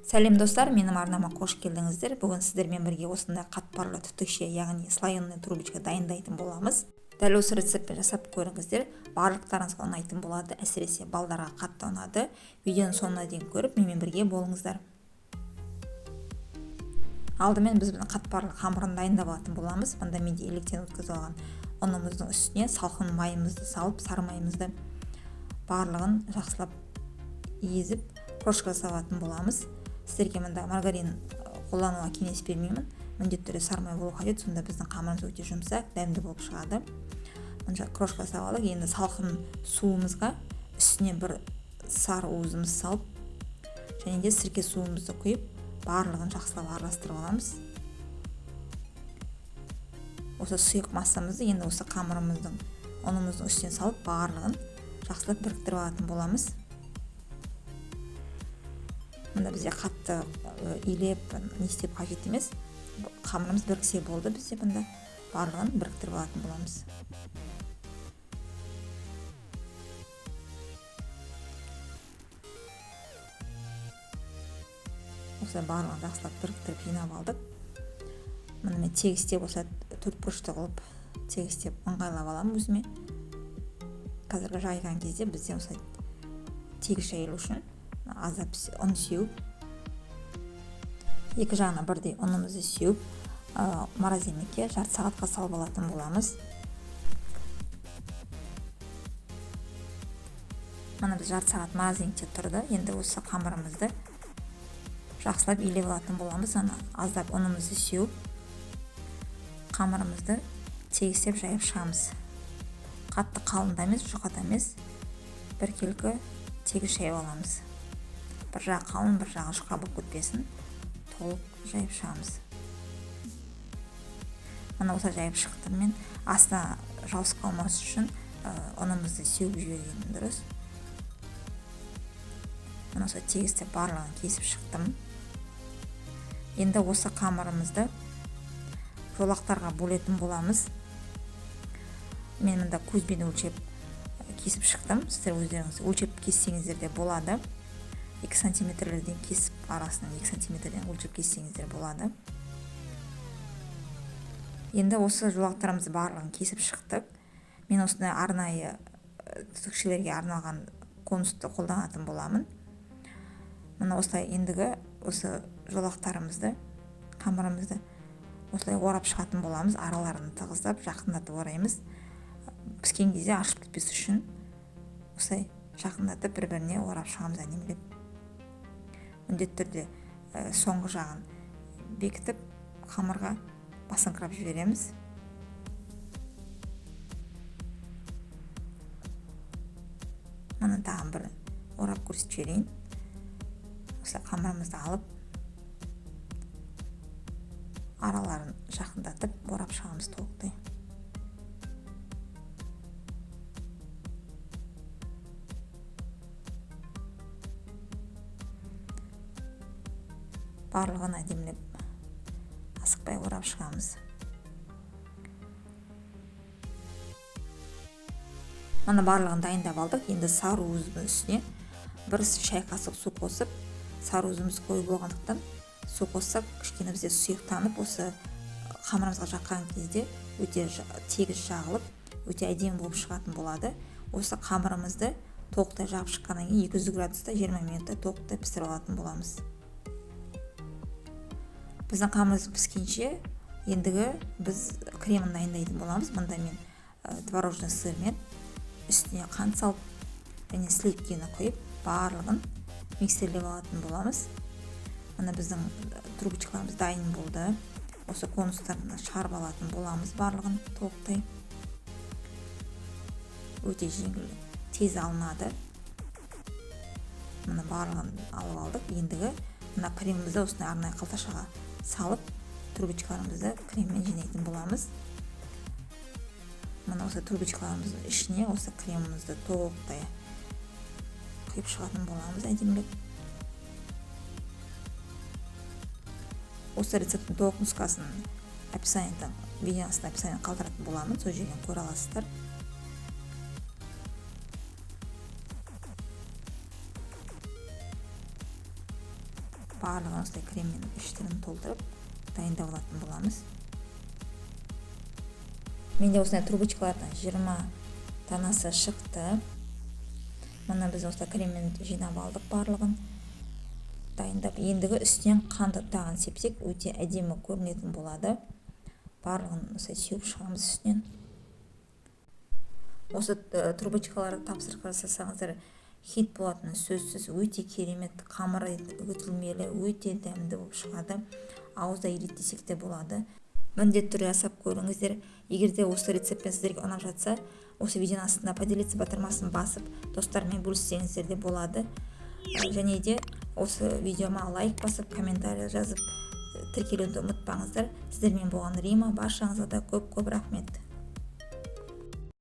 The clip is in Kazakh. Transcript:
Сәлем достар, менің арнама қош келдіңіздер. Бүгін сіздермен бірге осындай қатпарлы түтікше, яғни слоеный трубочка дайындайтын боламыз. Дәл осы рецептпен жасап көріңіздер. Барлықтарыңызға ұнайтын болады, әсіресе балдарға қатты ұнады. Видеоның соңына дейін көріп, менімен бірге болыңыздар. Алдымен біз қатпарлы қамырын дайындап алатын боламыз. Мұнда менде електен өткізіп алған ұнымыздың үстіне салқын майымызды салып, сары майымызды барлығын жақсылап езіп, крошка жасап алатын боламыз. Сіздерге мұнда маргарин қолдануға кеңес бермеймін. Міндетті түрде сары май болу қажет, сонда біздің қамырымыз өте жұмсақ, дәмді болып шығады. Мұнша крошка жасап алдық. Енді салқын суымызға үстіне бір сары уызымыз салып, және де сірке суымызды құйып, барлығын жақсылап араластырып аламыз. Осы сұйық массамызды енді осы қамырымыздың, ұнымыздың үстіне салып, барлығын жақсылап біріктіріп алатын боламыз. Мұнда бізде қатты илеп, не істеп қажет емес. Қамырымыз біріксе болды, бізде мұнда барлығын біріктіріп алатын боламыз. Осылай барлығын жақсылап біріктіріп жинап алдық. Мұны мен тегістеп, осы төртбұрышты қылып тегістеп ыңғайлап аламын өзіме. Қазіргі жайған кезде бізде осылай тегіс жайылу үшін аздап ұн сеуіп, екі жағына бірдей ұнымызды сеуіп, морозильникке жарты сағатқа салып алатын боламыз. Мұны біз жарты сағат морозильникте тұрды. Енді осы қамырымызды жақсылап илеп алатын боламыз. Аздап ұнымызды сеуіп, қамырымызды тегістеп жайып шығамыз. Қатты қалында емес, жұқата емес, біркелкі тегіс жайып аламыз. Бір жағы қалың, бір жағы жұқа болып кетпесін, толық жайып шығамыз. Мұны осы жайып шықтым мен. Астына жауысып қалмас үшін ұнымызды сеуіп жібергенім дұрыс. Мұны осы тегістеп барлығын кесіп шықтым. Енді осы қамырымызды жолақтарға бөлетін боламыз. Мен мұнда көзбен өлшеп кесіп шықтым. Сіздер өздеріңіз өлшеп кессеңіздер де болады. 2 сантиметрлерден кесіп, арасынан 2 сантиметрден өлшеп кессеңіздер болады. Енді осы жолақтарымызды барлығын кесіп шықтық. Мен осындай арнайы түтікшелерге арналған конусты қолданатын боламын. Мұны осылай ендігі осы жолақтарымызды, қамырымызды осылай орап шығатын боламыз. Араларын тығыздап, жақындатып ораймыз. Піскен кезде ашылып кетпес үшін осылай жақындатып бір-біріне орап шығамыз әдемілеп. Міндетті түрде соңғы жағын бекітіп, қамырға басыңқырап жібереміз. Мұны тағын бір орап көрсетіп жіберейін. Осылай қамырымызды алып, араларын жақындатып, орап шығамыз толықтай. Барлығын әдемілеп асықпай орап шығамыз. Мұны барлығын дайындап алдық. Енді сары уыздың үстіне бір шай қасық су қосып, сары уызымыз қою болғандықтан су қоссақ, кішкене бізде сұйықтанып, осы қамырымызға жаққан кезде өте тегіс жағылып, өте әдемі болып шығатын болады. Осы қамырымызды толықтай жағып шыққаннан кейін 200 градуста 20 минутта толықтай пісіріп алатын боламыз. Біздің қамырымыз піскенше, ендігі біз кремін дайындайтын боламыз. Мұнда мен творожный сырмен үстіне қант салып, және сливкені құйып, барлығын миксерлеп алатын боламыз. Мұны біздің трубочкаларымыз дайын болды. Осы конустарына шығарып алатын боламыз барлығын толықтай. Өте жеңіл, тез алынады. Мұны барлығын алып алдық. Ендігі мына кремімізді осындай арнайы қалташаға салып, трубочкаларымызды креммен жинайтын боламыз. Мұны осы трубочкаларымыздың ішіне осы кремімізді толықтай құйып шығатын боламыз әдемілеп. Осы рецепттің толық нұсқасын видеоның астына описаниеге қалдыратын боламын, сол жерден көре аласыздар. барлығын осылай креммен іштерін толтырып дайындап алатын боламыз. Менде осындай трубочкалардан 20 данасы шықты. Мына біз осылай креммен жинап алдық барлығын. Дайындап, ендігі үстінен қант тағын сепсек өте әдемі көрінетін болады. Барлығын осылай сеуіп шығамыз үстінен. Осы трубочкаларды тапсырыс жасасаңыздар хит болатыны сөзсіз. Өте керемет, қамыры үгітілмелі, өте дәмді болып шығады. Ауызда еритпей десек те болады. Міндетті түрде жасап көріңіздер. Егер де осы рецептпен сіздерге ұнап жатса, осы видеоның астына поделиться батырмасын басып, достармен бөліссеңіздер де болады. Және де осы видеома лайк басып, комментарий жазып, тіркелуді ұмытпаңыздар. Сіздермен болған Рима, баршаңызға да көп рахмет.